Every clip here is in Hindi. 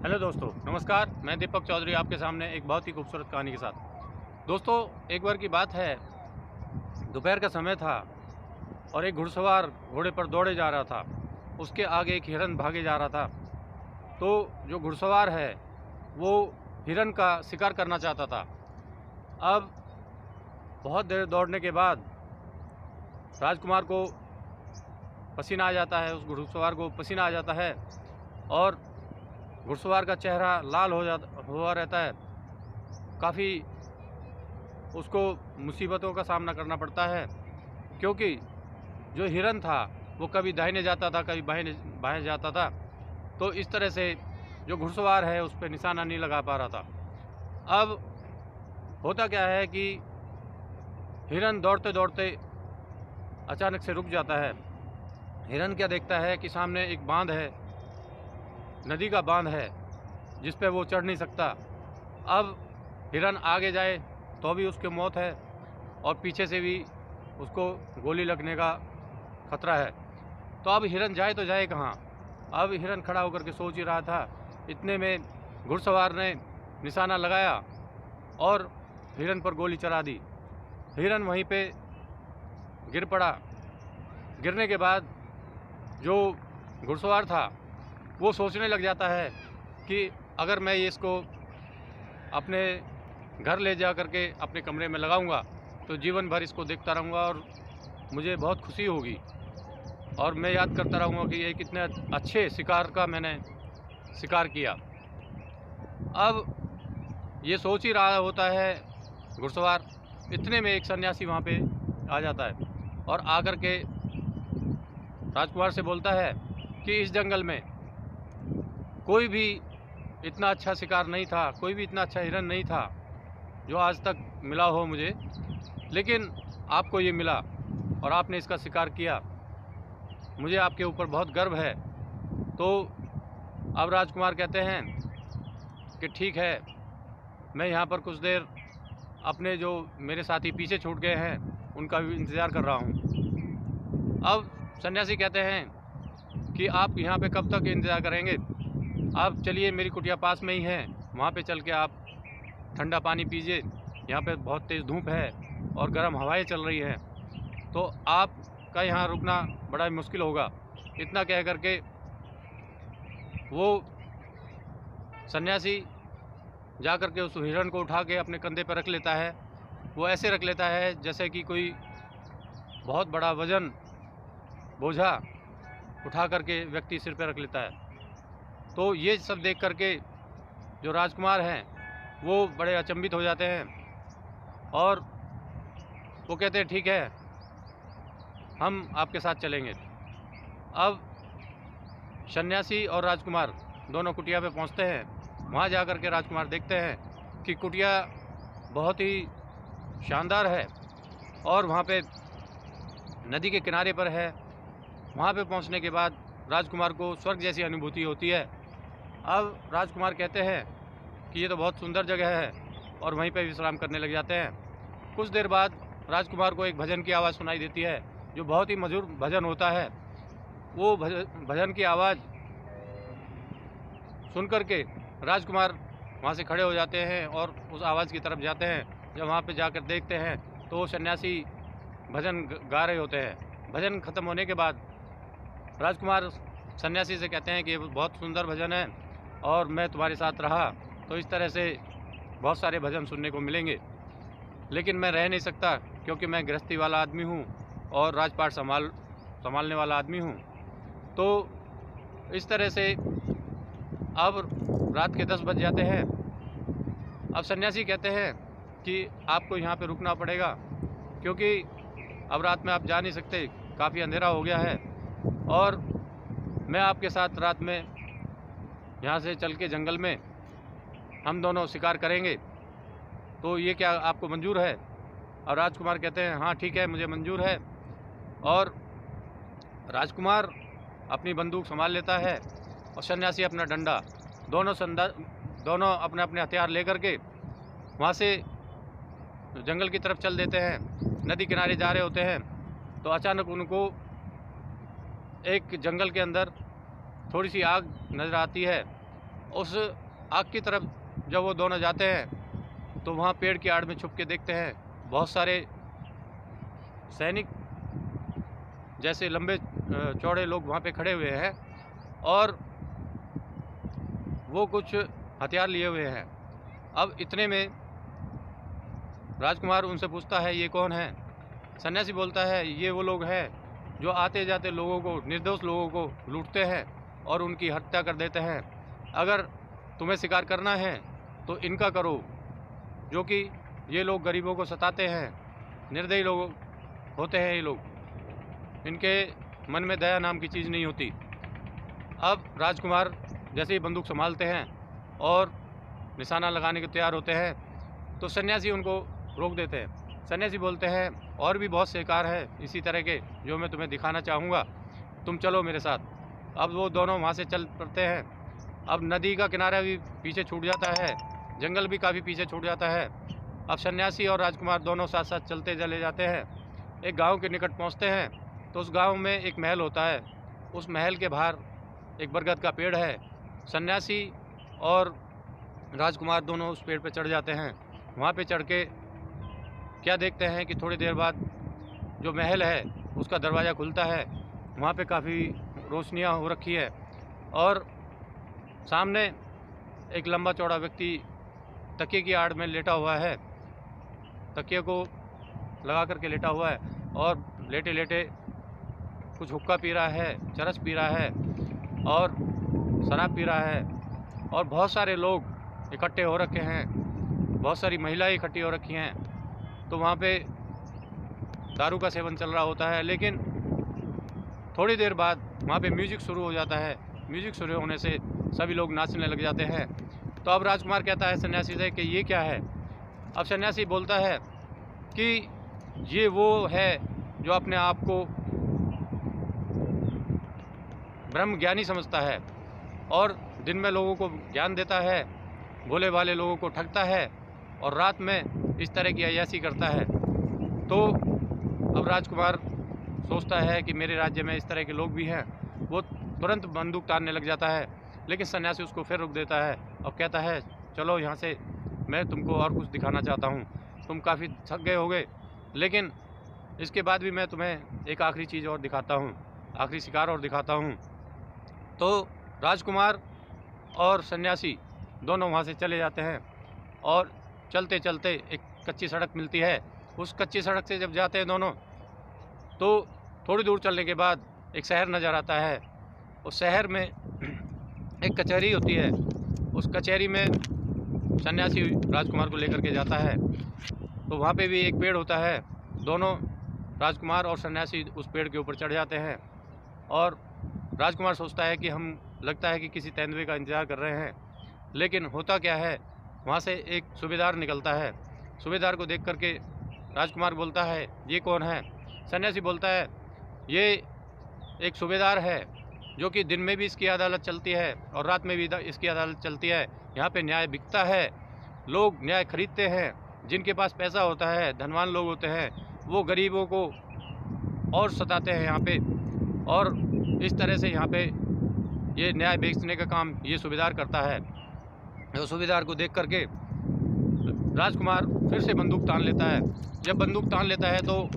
हेलो दोस्तों, नमस्कार। मैं दीपक चौधरी आपके सामने एक बहुत ही खूबसूरत कहानी के साथ। दोस्तों, एक बार की बात है, दोपहर का समय था और एक घुड़सवार घोड़े पर दौड़े जा रहा था। उसके आगे एक हिरन भागे जा रहा था। तो जो घुड़सवार है वो हिरन का शिकार करना चाहता था। अब बहुत देर दौड़ने के बाद राजकुमार को पसीना आ जाता है, उस घुड़सवार को पसीना आ जाता है और घुड़सवार का चेहरा लाल हुआ रहता है। काफ़ी उसको मुसीबतों का सामना करना पड़ता है, क्योंकि जो हिरन था वो कभी दाहिने जाता था, कभी बाएं जाता था। तो इस तरह से जो घुड़सवार है उस पर निशाना नहीं लगा पा रहा था। अब होता क्या है कि हिरन दौड़ते दौड़ते अचानक से रुक जाता है। हिरन क्या देखता है कि सामने एक बांध है, नदी का बांध है, जिस पे वो चढ़ नहीं सकता। अब हिरन आगे जाए तो भी उसकी मौत है और पीछे से भी उसको गोली लगने का खतरा है। तो अब हिरन जाए तो जाए कहाँ। अब हिरन खड़ा होकर के सोच ही रहा था। इतने में घुड़सवार ने निशाना लगाया और हिरन पर गोली चला दी। हिरन वहीं पे गिर पड़ा। गिरने के बाद जो घुड़सवार था वो सोचने लग जाता है कि अगर मैं इसको अपने घर ले जा करके अपने कमरे में लगाऊंगा तो जीवन भर इसको देखता रहूँगा और मुझे बहुत खुशी होगी और मैं याद करता रहूँगा कि ये कितने अच्छे शिकार का मैंने शिकार किया। अब ये सोच ही रहा होता है घुड़सवार, इतने में एक सन्यासी वहाँ पे आ जाता है और आकर के राजकुमार से बोलता है कि इस जंगल में कोई भी इतना अच्छा शिकार नहीं था, कोई भी इतना अच्छा हिरन नहीं था जो आज तक मिला हो मुझे, लेकिन आपको ये मिला और आपने इसका शिकार किया। मुझे आपके ऊपर बहुत गर्व है। तो अब राजकुमार कहते हैं कि ठीक है, मैं यहाँ पर कुछ देर अपने जो मेरे साथी पीछे छूट गए हैं उनका भी इंतज़ार कर रहा हूँ। अब सन्यासी कहते हैं कि आप यहाँ पे कब तक इंतज़ार करेंगे? आप चलिए, मेरी कुटिया पास में ही है, वहाँ पे चल के आप ठंडा पानी पीजिए। यहाँ पे बहुत तेज़ धूप है और गर्म हवाएं चल रही हैं, तो आपका यहाँ रुकना बड़ा मुश्किल होगा। इतना कह करके वो सन्यासी जा कर के उस हिरण को उठा के अपने कंधे पर रख लेता है। वो ऐसे रख लेता है जैसे कि कोई बहुत बड़ा वज़न बोझा उठा करके व्यक्ति सिर पर रख लेता है। तो ये सब देख करके जो राजकुमार हैं वो बड़े अचंभित हो जाते हैं और वो कहते हैं ठीक है, हम आपके साथ चलेंगे। अब सन्यासी और राजकुमार दोनों कुटिया पे पहुंचते हैं। वहां जाकर के राजकुमार देखते हैं कि कुटिया बहुत ही शानदार है और वहां पे नदी के किनारे पर है। वहां पे पहुंचने के बाद राजकुमार को स्वर्ग जैसी अनुभूति होती है। अब राजकुमार कहते हैं कि ये तो बहुत सुंदर जगह है और वहीं पे विश्राम करने लग जाते हैं। कुछ देर बाद राजकुमार को एक भजन की आवाज़ सुनाई देती है, जो बहुत ही मधुर भजन होता है। वो भजन की आवाज़ सुन कर के राजकुमार वहाँ से खड़े हो जाते हैं और उस आवाज़ की तरफ जाते हैं। जब वहाँ पे जाकर देखते हैं तो वो सन्यासी भजन गा रहे होते हैं। भजन ख़त्म होने के बाद राजकुमार सन्यासी से कहते हैं कि ये बहुत सुंदर भजन है और मैं तुम्हारे साथ रहा तो इस तरह से बहुत सारे भजन सुनने को मिलेंगे, लेकिन मैं रह नहीं सकता क्योंकि मैं गृहस्थी वाला आदमी हूँ और राजपाट संभालने वाला आदमी हूँ। तो इस तरह से अब रात के 10 बज जाते हैं। अब सन्यासी कहते हैं कि आपको यहाँ पे रुकना पड़ेगा क्योंकि अब रात में आप जा नहीं सकते, काफ़ी अंधेरा हो गया है और मैं आपके साथ रात में यहाँ से चल के जंगल में हम दोनों शिकार करेंगे, तो ये क्या आपको मंजूर है? और राजकुमार कहते हैं हाँ ठीक है, मुझे मंजूर है। और राजकुमार अपनी बंदूक संभाल लेता है और सन्यासी अपना डंडा, दोनों अपने अपने हथियार लेकर के वहाँ से जंगल की तरफ चल देते हैं। नदी किनारे जा रहे होते हैं तो अचानक उनको एक जंगल के अंदर थोड़ी सी आग नज़र आती है उस आग की तरफ जब वो दोनों जाते हैं तो वहाँ पेड़ की आड़ में छुप के देखते हैं बहुत सारे सैनिक जैसे लंबे चौड़े लोग वहाँ पे खड़े हुए हैं और वो कुछ हथियार लिए हुए हैं। अब इतने में राजकुमार उनसे पूछता है ये कौन है। सन्यासी बोलता है ये वो लोग हैं जो आते जाते लोगों को, निर्दोष लोगों को लूटते हैं और उनकी हत्या कर देते हैं। अगर तुम्हें शिकार करना है तो इनका करो, जो कि ये लोग गरीबों को सताते हैं, निर्दयी लोग होते हैं ये लोग, इनके मन में दया नाम की चीज़ नहीं होती। अब राजकुमार जैसे ही बंदूक संभालते हैं और निशाना लगाने के तैयार होते हैं तो सन्यासी उनको रोक देते हैं। सन्यासी बोलते हैं और भी बहुत शिकार है इसी तरह के जो मैं तुम्हें दिखाना चाहूँगा, तुम चलो मेरे साथ। अब वो दोनों वहाँ से चल पड़ते हैं। अब नदी का किनारा भी पीछे छूट जाता है, जंगल भी काफ़ी पीछे छूट जाता है। अब सन्यासी और राजकुमार दोनों साथ साथ चलते चले जाते हैं। एक गांव के निकट पहुंचते हैं तो उस गांव में एक महल होता है। उस महल के बाहर एक बरगद का पेड़ है। सन्यासी और राजकुमार दोनों उस पेड़ पर चढ़ जाते हैं। वहाँ पे चढ़ के क्या देखते हैं कि थोड़ी देर बाद जो महल है उसका दरवाज़ा खुलता है। वहाँ पे काफ़ी रोशनियाँ हो रखी है और सामने एक लंबा चौड़ा व्यक्ति तकिए की आड़ में लेटा हुआ है, तकिए को लगा करके लेटा हुआ है और लेटे लेटे कुछ हुक्का पी रहा है, चरस पी रहा है और शराब पी रहा है। और बहुत सारे लोग इकट्ठे हो रखे हैं, बहुत सारी महिलाएं इकट्ठी हो रखी हैं। तो वहाँ पे दारू का सेवन चल रहा होता है। लेकिन थोड़ी देर बाद वहाँ पे म्यूजिक शुरू हो जाता है। म्यूजिक शुरू होने से सभी लोग नाचने लग जाते हैं। तो अब राजकुमार कहता है सन्यासी से कि ये क्या है। अब सन्यासी बोलता है कि ये वो है जो अपने आप को ब्रह्म ज्ञानी समझता है और दिन में लोगों को ज्ञान देता है, भोले भाले लोगों को ठगता है और रात में इस तरह की अय्याशी करता है। तो अब राजकुमार सोचता है कि मेरे राज्य में इस तरह के लोग भी हैं। वो तुरंत बंदूक तानने लग जाता है, लेकिन सन्यासी उसको फिर रोक देता है और कहता है चलो यहाँ से, मैं तुमको और कुछ दिखाना चाहता हूँ। तुम काफ़ी थक गए होगे, लेकिन इसके बाद भी मैं तुम्हें एक आखिरी चीज़ और दिखाता हूँ, आखिरी शिकार और दिखाता हूँ। तो राजकुमार और सन्यासी दोनों वहाँ से चले जाते हैं और चलते चलते एक कच्ची सड़क मिलती है। उस कच्ची सड़क से जब जाते हैं दोनों तो थोड़ी दूर चलने के बाद एक शहर नज़र आता है। उस शहर में एक कचहरी होती है। उस कचहरी में सन्यासी राजकुमार को लेकर के जाता है। तो वहाँ पे भी एक पेड़ होता है। दोनों राजकुमार और सन्यासी उस पेड़ के ऊपर चढ़ जाते हैं और राजकुमार सोचता है कि हम लगता है कि किसी तेंदुए का इंतज़ार कर रहे हैं, लेकिन होता क्या है, वहाँ से एक सूबेदार निकलता है। सूबेदार को देख करके राजकुमार बोलता है ये कौन है। सन्यासी बोलता है ये एक सूबेदार है जो कि दिन में भी इसकी अदालत चलती है और रात में भी इसकी अदालत चलती है। यहाँ पे न्याय बिकता है, लोग न्याय खरीदते हैं। जिनके पास पैसा होता है, धनवान लोग होते हैं, वो गरीबों को और सताते हैं यहाँ पे। और इस तरह से यहाँ पे ये न्याय बेचने का काम ये सूबेदार करता है। तो सूबेदार को देख करके राजकुमार फिर से बंदूक तान लेता है। जब बंदूक तान लेता है तो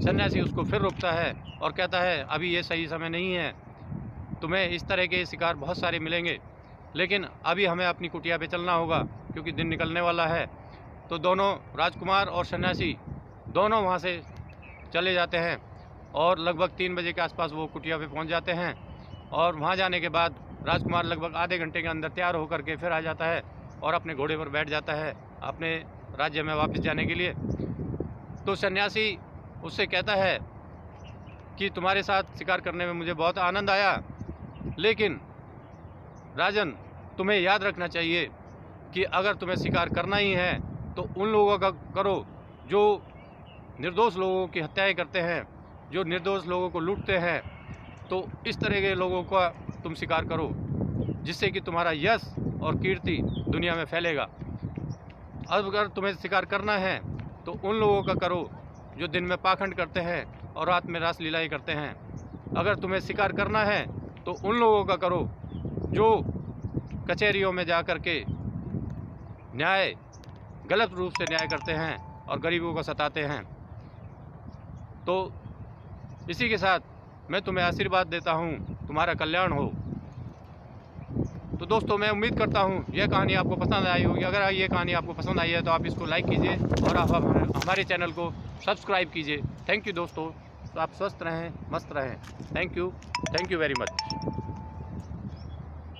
सन्यासी उसको फिर रोकता है और कहता है अभी ये सही समय नहीं है, तुम्हें इस तरह के शिकार बहुत सारे मिलेंगे, लेकिन अभी हमें अपनी कुटिया पे चलना होगा क्योंकि दिन निकलने वाला है। तो दोनों राजकुमार और सन्यासी दोनों वहाँ से चले जाते हैं और लगभग 3 बजे के आसपास वो कुटिया पे पहुँच जाते हैं। और वहाँ जाने के बाद राजकुमार लगभग आधे घंटे के अंदर तैयार होकर के फिर आ जाता है और अपने घोड़े पर बैठ जाता है अपने राज्य में वापस जाने के लिए। तो सन्यासी उससे कहता है कि तुम्हारे साथ शिकार करने में मुझे बहुत आनंद आया, लेकिन राजन तुम्हें याद रखना चाहिए कि अगर तुम्हें शिकार करना ही है तो उन लोगों का करो जो निर्दोष लोगों की हत्याएं करते हैं, जो निर्दोष लोगों को लूटते हैं। तो इस तरह के लोगों का तुम शिकार करो जिससे कि तुम्हारा यश और कीर्ति दुनिया में फैलेगा। अब अगर तुम्हें शिकार करना है तो उन लोगों का करो जो दिन में पाखंड करते हैं और रात में रास लीलाएं करते हैं। अगर तुम्हें शिकार करना है तो उन लोगों का करो जो कचहरियों में जा कर के न्याय गलत रूप से न्याय करते हैं और गरीबों को सताते हैं। तो इसी के साथ मैं तुम्हें आशीर्वाद देता हूँ, तुम्हारा कल्याण हो। तो दोस्तों, मैं उम्मीद करता हूँ यह कहानी आपको पसंद आई होगी। अगर ये कहानी आपको पसंद आई है तो आप इसको लाइक कीजिए और आप हमारे चैनल को सब्सक्राइब कीजिए। थैंक यू दोस्तों। तो आप स्वस्थ रहें, मस्त रहें। Thank you very much.